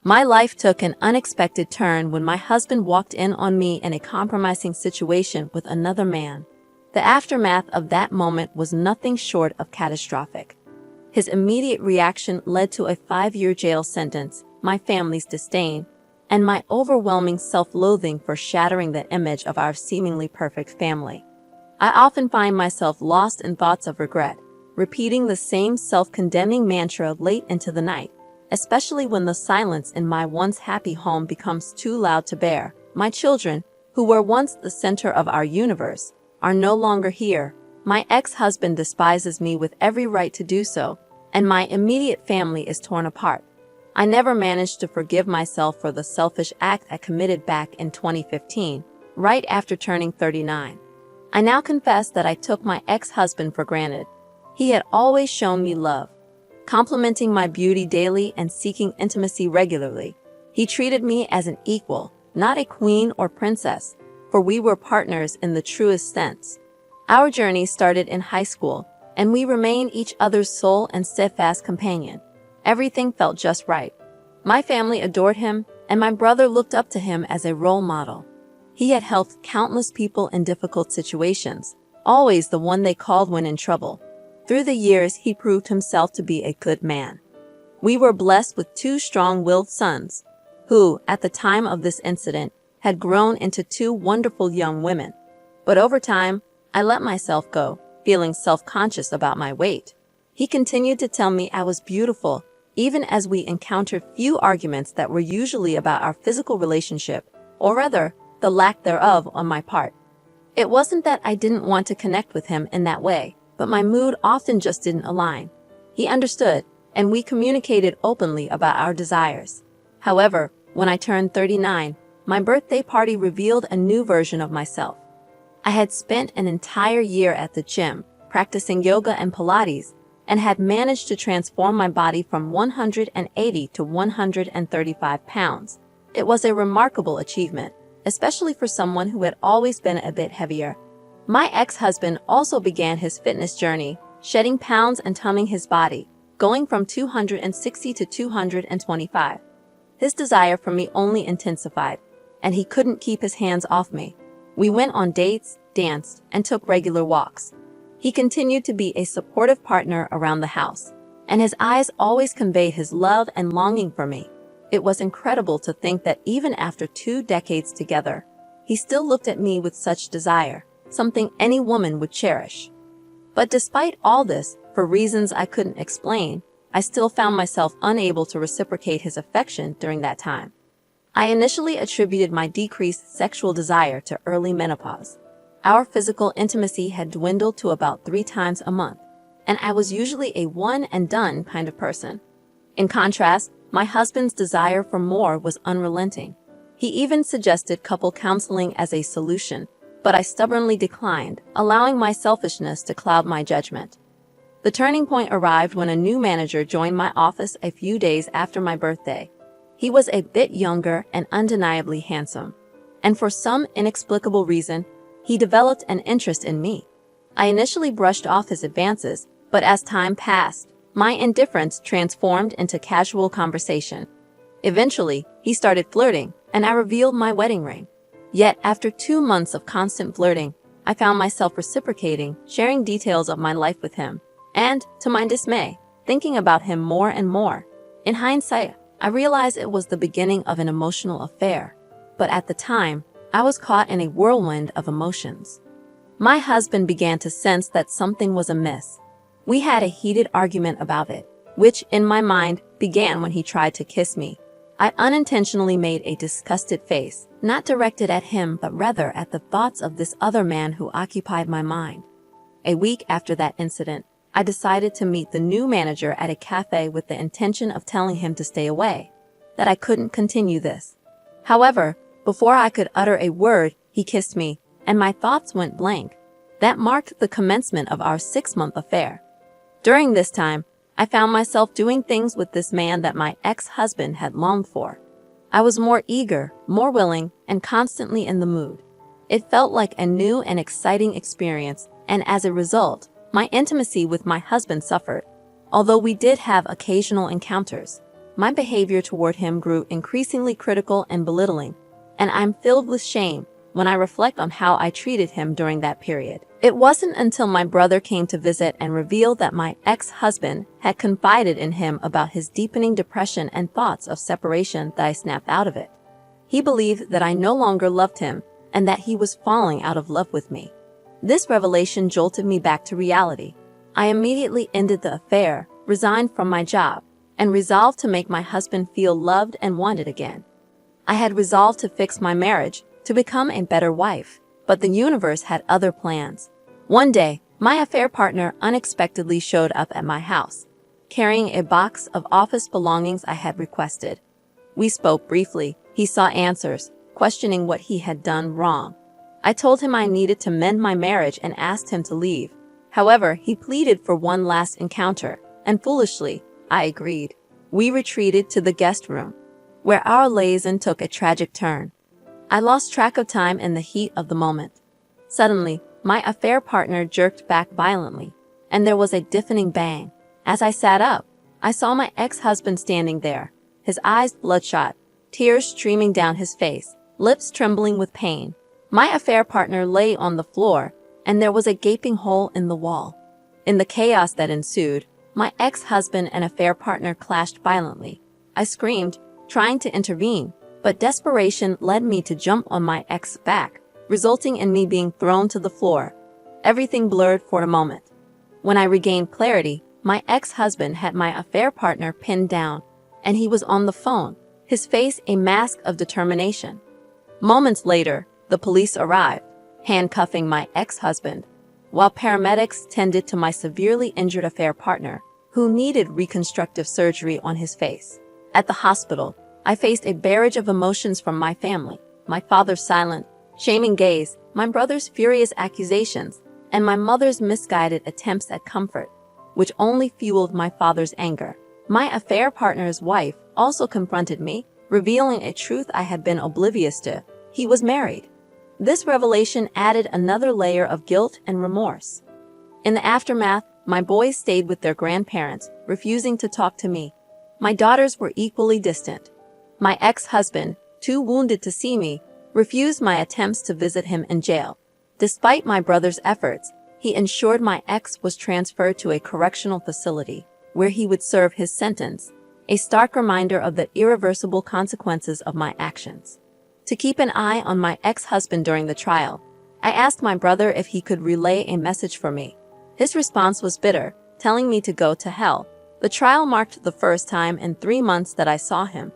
My life took an unexpected turn when my husband walked in on me in a compromising situation with another man. The aftermath of that moment was nothing short of catastrophic. His immediate reaction led to a 5-year jail sentence, my family's disdain, and my overwhelming self-loathing for shattering the image of our seemingly perfect family. I often find myself lost in thoughts of regret, repeating the same self-condemning mantra late into the night, especially when the silence in my once happy home becomes too loud to bear. My children, who were once the center of our universe, are no longer here. My ex-husband despises me with every right to do so, and my immediate family is torn apart. I never managed to forgive myself for the selfish act I committed back in 2015, right after turning 39. I now confess that I took my ex-husband for granted. He had always shown me love, complimenting my beauty daily and seeking intimacy regularly. He treated me as an equal, not a queen or princess, for we were partners in the truest sense. Our journey started in high school, and we remained each other's sole and steadfast companion. Everything felt just right. My family adored him, and my brother looked up to him as a role model. He had helped countless people in difficult situations, always the one they called when in trouble. Through the years, he proved himself to be a good man. We were blessed with 2 strong-willed sons, who, at the time of this incident, had grown into 2 wonderful young women. But over time, I let myself go, feeling self-conscious about my weight. He continued to tell me I was beautiful, even as we encountered few arguments that were usually about our physical relationship, or rather, the lack thereof on my part. It wasn't that I didn't want to connect with him in that way, but my mood often just didn't align. He understood, and we communicated openly about our desires. However, when I turned 39, my birthday party revealed a new version of myself. I had spent an entire year at the gym, practicing yoga and Pilates, and had managed to transform my body from 180 to 135 pounds. It was a remarkable achievement, especially for someone who had always been a bit heavier. My ex-husband also began his fitness journey, shedding pounds and tumming his body, going from 260 to 225. His desire for me only intensified, and he couldn't keep his hands off me. We went on dates, danced, and took regular walks. He continued to be a supportive partner around the house, and his eyes always conveyed his love and longing for me. It was incredible to think that even after 2 decades together, he still looked at me with such desire, something any woman would cherish. But despite all this, for reasons I couldn't explain, I still found myself unable to reciprocate his affection during that time. I initially attributed my decreased sexual desire to early menopause. Our physical intimacy had dwindled to about 3 times a month, and I was usually a one-and-done kind of person. In contrast, my husband's desire for more was unrelenting. He even suggested couple counseling as a solution, but I stubbornly declined, allowing my selfishness to cloud my judgment. The turning point arrived when a new manager joined my office a few days after my birthday. He was a bit younger and undeniably handsome, and for some inexplicable reason, he developed an interest in me. I initially brushed off his advances, but as time passed, my indifference transformed into casual conversation. Eventually, he started flirting, and I revealed my wedding ring. Yet, after 2 months of constant flirting, I found myself reciprocating, sharing details of my life with him, and, to my dismay, thinking about him more and more. In hindsight, I realized it was the beginning of an emotional affair, but at the time, I was caught in a whirlwind of emotions. My husband began to sense that something was amiss. We had a heated argument about it, which, in my mind, began when he tried to kiss me. I unintentionally made a disgusted face, not directed at him but rather at the thoughts of this other man who occupied my mind. A week after that incident, I decided to meet the new manager at a cafe with the intention of telling him to stay away, that I couldn't continue this. However, before I could utter a word, he kissed me, and my thoughts went blank. That marked the commencement of our 6-month affair. During this time, I found myself doing things with this man that my ex-husband had longed for. I was more eager, more willing, and constantly in the mood. It felt like a new and exciting experience, and as a result, my intimacy with my husband suffered. Although we did have occasional encounters, my behavior toward him grew increasingly critical and belittling, and I'm filled with shame when I reflect on how I treated him during that period. It wasn't until my brother came to visit and revealed that my ex-husband had confided in him about his deepening depression and thoughts of separation that I snapped out of it. He believed that I no longer loved him and that he was falling out of love with me. This revelation jolted me back to reality. I immediately ended the affair, resigned from my job, and resolved to make my husband feel loved and wanted again. I had resolved to fix my marriage, to become a better wife, but the universe had other plans. One day, my affair partner unexpectedly showed up at my house, carrying a box of office belongings I had requested. We spoke briefly. He saw answers, questioning what he had done wrong. I told him I needed to mend my marriage and asked him to leave. However, he pleaded for one last encounter, and foolishly, I agreed. We retreated to the guest room, where our liaison took a tragic turn. I lost track of time in the heat of the moment. Suddenly, my affair partner jerked back violently, and there was a deafening bang. As I sat up, I saw my ex-husband standing there, his eyes bloodshot, tears streaming down his face, lips trembling with pain. My affair partner lay on the floor, and there was a gaping hole in the wall. In the chaos that ensued, my ex-husband and affair partner clashed violently. I screamed, trying to intervene, but desperation led me to jump on my ex's back, resulting in me being thrown to the floor. Everything blurred for a moment. When I regained clarity, my ex-husband had my affair partner pinned down, and he was on the phone, his face a mask of determination. Moments later, the police arrived, handcuffing my ex-husband, while paramedics tended to my severely injured affair partner, who needed reconstructive surgery on his face. At the hospital, I faced a barrage of emotions from my family, my father's silent, shaming gaze, my brother's furious accusations, and my mother's misguided attempts at comfort, which only fueled my father's anger. My affair partner's wife also confronted me, revealing a truth I had been oblivious to. He was married. This revelation added another layer of guilt and remorse. In the aftermath, my boys stayed with their grandparents, refusing to talk to me. My daughters were equally distant. My ex-husband, too wounded to see me, refused my attempts to visit him in jail. Despite my brother's efforts, he ensured my ex was transferred to a correctional facility, where he would serve his sentence, a stark reminder of the irreversible consequences of my actions. To keep an eye on my ex-husband during the trial, I asked my brother if he could relay a message for me. His response was bitter, telling me to go to hell. The trial marked the first time in 3 months that I saw him,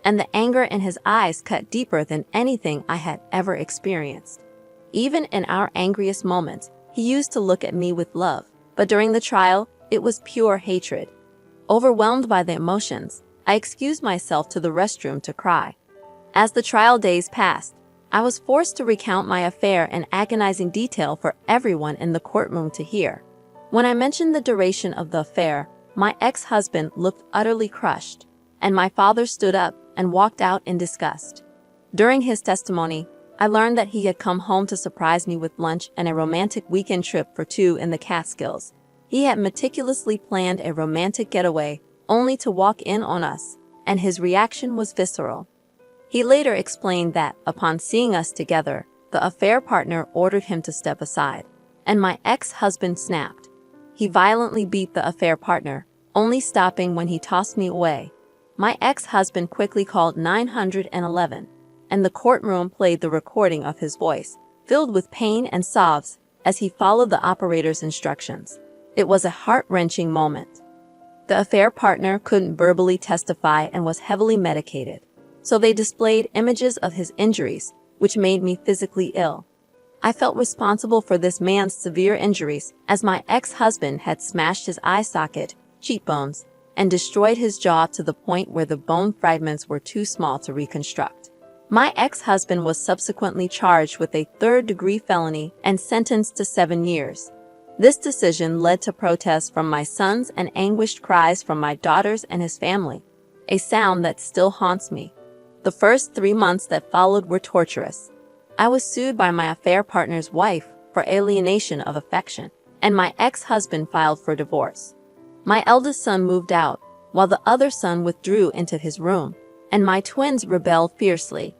and the anger in his eyes cut deeper than anything I had ever experienced. Even in our angriest moments, he used to look at me with love, but during the trial, it was pure hatred. Overwhelmed by the emotions, I excused myself to the restroom to cry. As the trial days passed, I was forced to recount my affair in agonizing detail for everyone in the courtroom to hear. When I mentioned the duration of the affair, my ex-husband looked utterly crushed, and my father stood up and walked out in disgust. During his testimony, I learned that he had come home to surprise me with lunch and a romantic weekend trip for 2 in the Catskills. He had meticulously planned a romantic getaway, only to walk in on us, and his reaction was visceral. He later explained that, upon seeing us together, the affair partner ordered him to step aside, and my ex-husband snapped. He violently beat the affair partner, only stopping when he tossed me away. My ex-husband quickly called 911, and the courtroom played the recording of his voice, filled with pain and sobs, as he followed the operator's instructions. It was a heart-wrenching moment. The affair partner couldn't verbally testify and was heavily medicated, so they displayed images of his injuries, which made me physically ill. I felt responsible for this man's severe injuries, as my ex-husband had smashed his eye socket, cheekbones, and destroyed his jaw to the point where the bone fragments were too small to reconstruct. My ex-husband was subsequently charged with a third-degree felony and sentenced to 7 years. This decision led to protests from my sons and anguished cries from my daughters and his family, a sound that still haunts me. The first 3 months that followed were torturous. I was sued by my affair partner's wife for alienation of affection, and my ex-husband filed for divorce. My eldest son moved out, while the other son withdrew into his room, and my twins rebelled fiercely.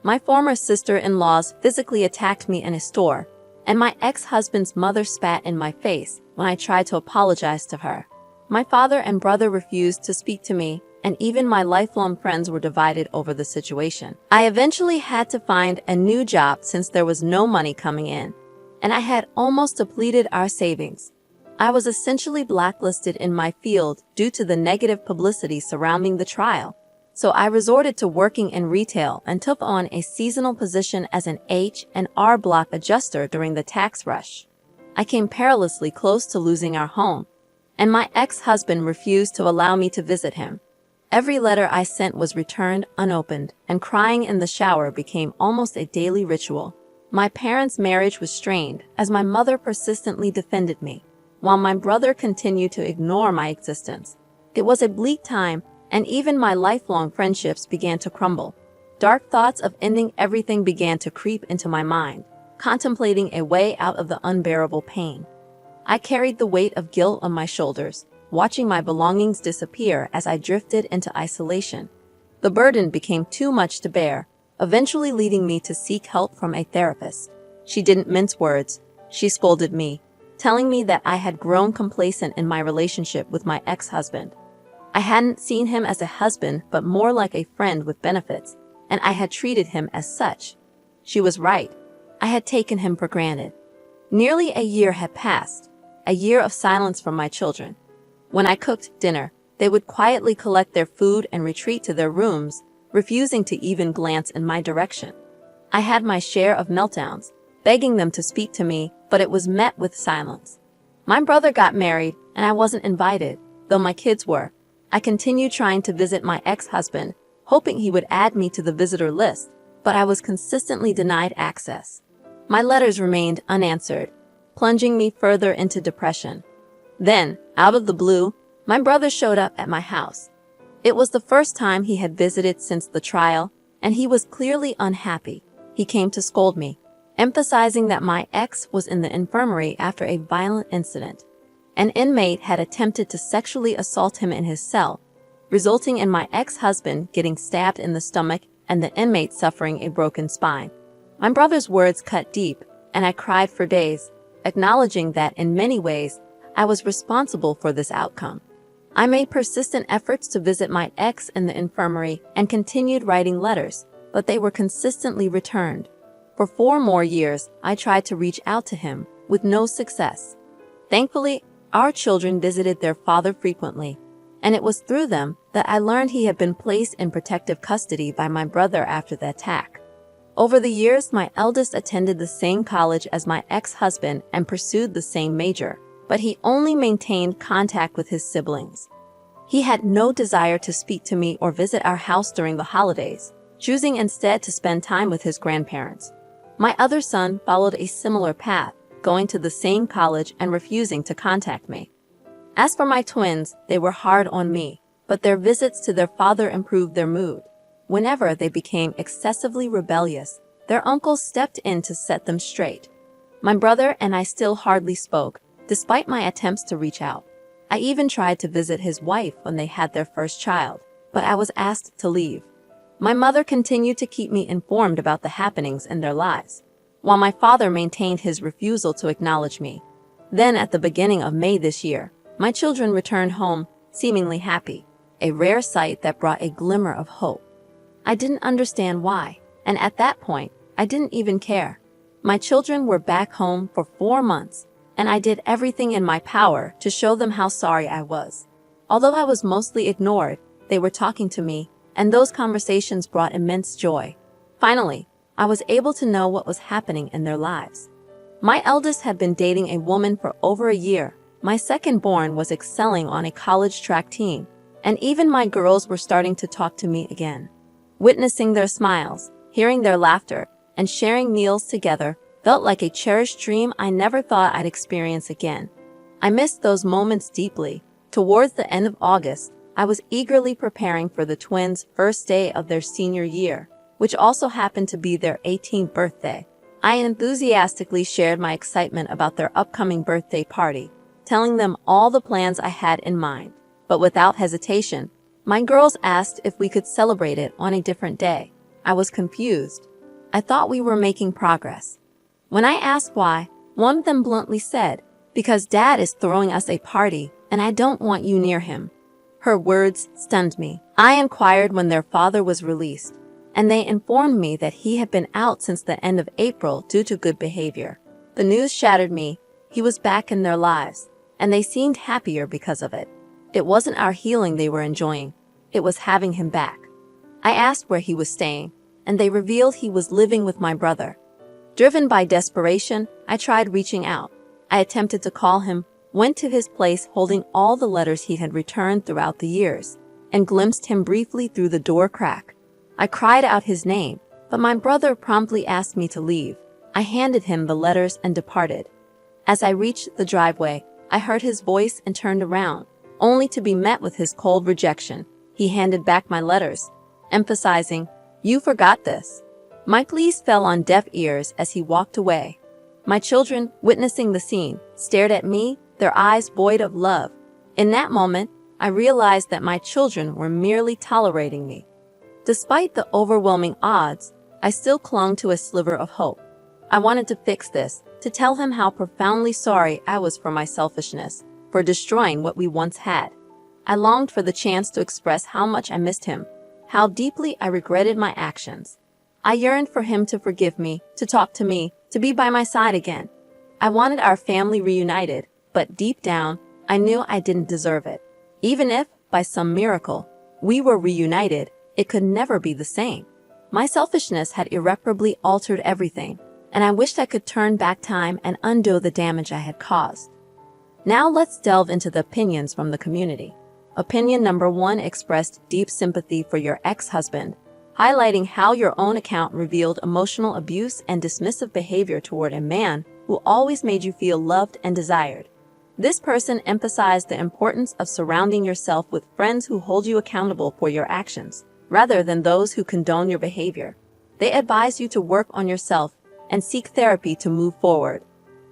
My former sister-in-laws physically attacked me in a store, and my ex-husband's mother spat in my face when I tried to apologize to her. My father and brother refused to speak to me, and even my lifelong friends were divided over the situation. I eventually had to find a new job since there was no money coming in, and I had almost depleted our savings. I was essentially blacklisted in my field due to the negative publicity surrounding the trial, so I resorted to working in retail and took on a seasonal position as an H&R Block adjuster during the tax rush. I came perilously close to losing our home, and my ex-husband refused to allow me to visit him. Every letter I sent was returned unopened, and crying in the shower became almost a daily ritual. My parents' marriage was strained as my mother persistently defended me, while my brother continued to ignore my existence. It was a bleak time, and even my lifelong friendships began to crumble. Dark thoughts of ending everything began to creep into my mind, contemplating a way out of the unbearable pain. I carried the weight of guilt on my shoulders, watching my belongings disappear as I drifted into isolation. The burden became too much to bear, eventually leading me to seek help from a therapist. She didn't mince words. She scolded me, telling me that I had grown complacent in my relationship with my ex-husband. I hadn't seen him as a husband, but more like a friend with benefits, and I had treated him as such. She was right. I had taken him for granted. Nearly a year had passed, a year of silence from my children. When I cooked dinner, they would quietly collect their food and retreat to their rooms, refusing to even glance in my direction. I had my share of meltdowns, begging them to speak to me, but it was met with silence. My brother got married, and I wasn't invited, though my kids were. I continued trying to visit my ex-husband, hoping he would add me to the visitor list, but I was consistently denied access. My letters remained unanswered, plunging me further into depression. Then, out of the blue, my brother showed up at my house. It was the first time he had visited since the trial, and he was clearly unhappy. He came to scold me, emphasizing that my ex was in the infirmary after a violent incident. An inmate had attempted to sexually assault him in his cell, resulting in my ex-husband getting stabbed in the stomach and the inmate suffering a broken spine. My brother's words cut deep, and I cried for days, acknowledging that in many ways, I was responsible for this outcome. I made persistent efforts to visit my ex in the infirmary and continued writing letters, but they were consistently returned. For 4 more years, I tried to reach out to him, with no success. Thankfully, our children visited their father frequently, and it was through them that I learned he had been placed in protective custody by my brother after the attack. Over the years, my eldest attended the same college as my ex-husband and pursued the same major, but he only maintained contact with his siblings. He had no desire to speak to me or visit our house during the holidays, choosing instead to spend time with his grandparents. My other son followed a similar path, going to the same college and refusing to contact me. As for my twins, they were hard on me, but their visits to their father improved their mood. Whenever they became excessively rebellious, their uncles stepped in to set them straight. My brother and I still hardly spoke, despite my attempts to reach out. I even tried to visit his wife when they had their first child, but I was asked to leave. My mother continued to keep me informed about the happenings in their lives, while my father maintained his refusal to acknowledge me. Then, at the beginning of May this year, my children returned home, seemingly happy, a rare sight that brought a glimmer of hope. I didn't understand why, and at that point, I didn't even care. My children were back home for 4 months, and I did everything in my power to show them how sorry I was. Although I was mostly ignored, they were talking to me, and those conversations brought immense joy. Finally, I was able to know what was happening in their lives. My eldest had been dating a woman for over a year. My second-born was excelling on a college track team, and even my girls were starting to talk to me again. Witnessing their smiles, hearing their laughter, and sharing meals together felt like a cherished dream I never thought I'd experience again. I missed those moments deeply. Towards the end of August, I was eagerly preparing for the twins' first day of their senior year, which also happened to be their 18th birthday. I enthusiastically shared my excitement about their upcoming birthday party, telling them all the plans I had in mind. but without hesitation, my girls asked if we could celebrate it on a different day. I was confused. I thought we were making progress. When I asked why, one of them bluntly said, "Because Dad is throwing us a party, and I don't want you near him." Her words stunned me. I inquired when their father was released, and they informed me that he had been out since the end of April due to good behavior. The news shattered me. He was back in their lives, and they seemed happier because of it. It wasn't our healing they were enjoying. It was having him back. I asked where he was staying, and they revealed he was living with my brother. Driven by desperation, I tried reaching out. I attempted to call him, went to his place holding all the letters he had returned throughout the years, and glimpsed him briefly through the door crack. I cried out his name, but my brother promptly asked me to leave. I handed him the letters and departed. As I reached the driveway, I heard his voice and turned around, only to be met with his cold rejection. He handed back my letters, emphasizing, "You forgot this." My pleas fell on deaf ears as he walked away. My children, witnessing the scene, stared at me, their eyes void of love. In that moment, I realized that my children were merely tolerating me. Despite the overwhelming odds, I still clung to a sliver of hope. I wanted to fix this, to tell him how profoundly sorry I was for my selfishness, for destroying what we once had. I longed for the chance to express how much I missed him, how deeply I regretted my actions. I yearned for him to forgive me, to talk to me, to be by my side again. I wanted our family reunited, but deep down, I knew I didn't deserve it. Even if, by some miracle, we were reunited, it could never be the same. My selfishness had irreparably altered everything, and I wished I could turn back time and undo the damage I had caused. Now let's delve into the opinions from the community. Opinion number 1 expressed deep sympathy for your ex-husband, highlighting how your own account revealed emotional abuse and dismissive behavior toward a man who always made you feel loved and desired. This person emphasized the importance of surrounding yourself with friends who hold you accountable for your actions, rather than those who condone your behavior. They advise you to work on yourself and seek therapy to move forward.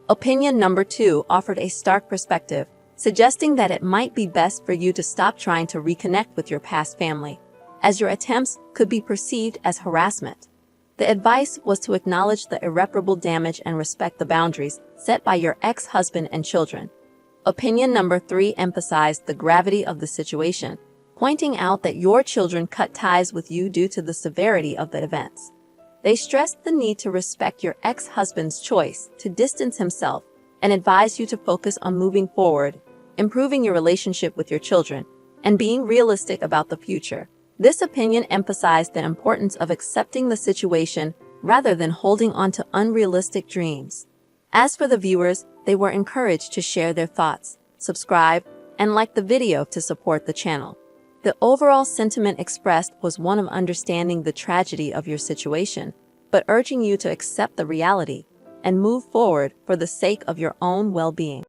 Opinion number 2 offered a stark perspective, suggesting that it might be best for you to stop trying to reconnect with your past family, as your attempts could be perceived as harassment. The advice was to acknowledge the irreparable damage and respect the boundaries set by your ex-husband and children. Opinion number 3 emphasized the gravity of the situation, pointing out that your children cut ties with you due to the severity of the events. They stressed the need to respect your ex-husband's choice to distance himself and advised you to focus on moving forward, improving your relationship with your children, and being realistic about the future. This opinion emphasized the importance of accepting the situation rather than holding on to unrealistic dreams. As for the viewers, they were encouraged to share their thoughts, subscribe, and like the video to support the channel. The overall sentiment expressed was one of understanding the tragedy of your situation, but urging you to accept the reality and move forward for the sake of your own well-being.